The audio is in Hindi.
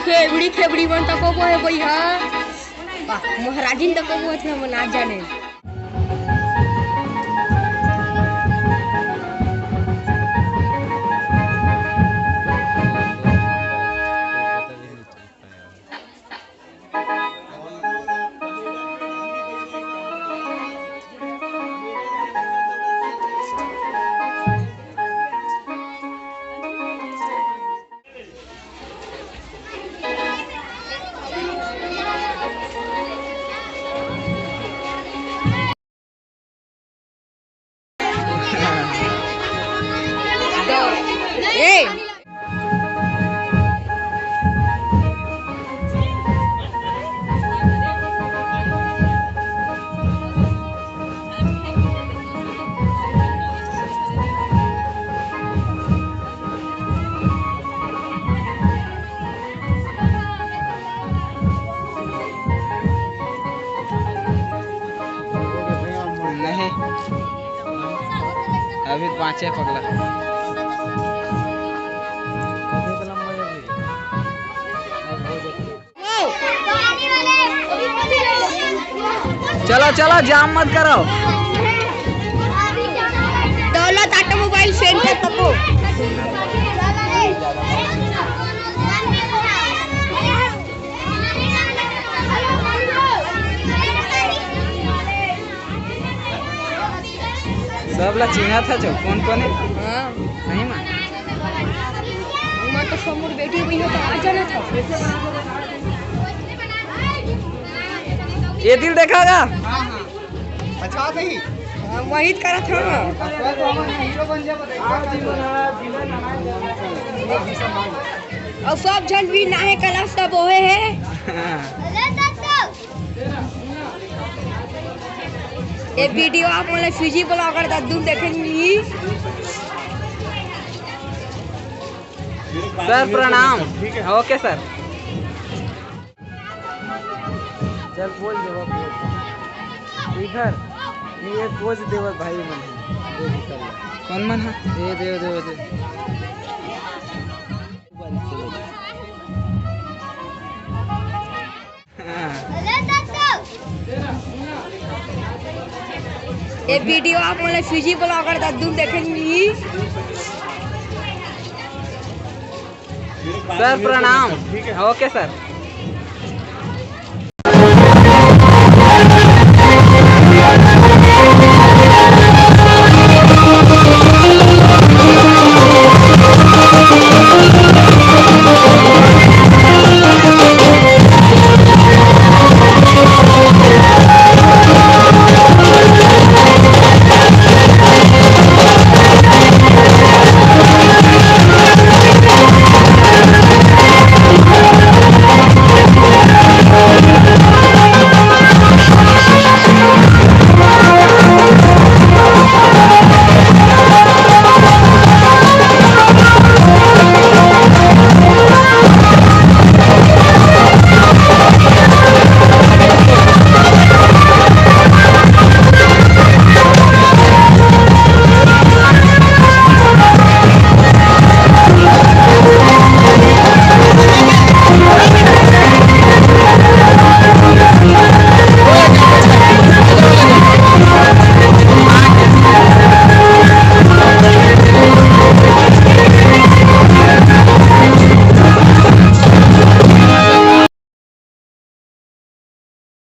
खेबड़ी खेबड़ी मन तक को है भैया महाराजिन तक को है मन ना जाने नहीं अभी 5 है पगला। चलो चलो जाम मत करो। दौलत ऑटोमोबाइल सेंटर पको सब ला चिन्हा था जो कौन कौन है। हां नहीं मां मैं तो समूर बैठी हुई हो तो आ जाना था। ये दिल देखागा। हां हां अच्छा नहीं मोहित करा था हीरो बन जा और सब जन भी ना है कला सब होए है। ये वीडियो आप मतलब फिजी ब्लॉगर दादू देखेंगी। सर प्रणाम। ओके सर चल बोल दो इधर ये पोज देव भाई मन कौन मन है ये देव देव देव ये वीडियो आप मतलब फिजी ब्लॉगर दादू देखेंगी। सर प्रणाम। Okay sir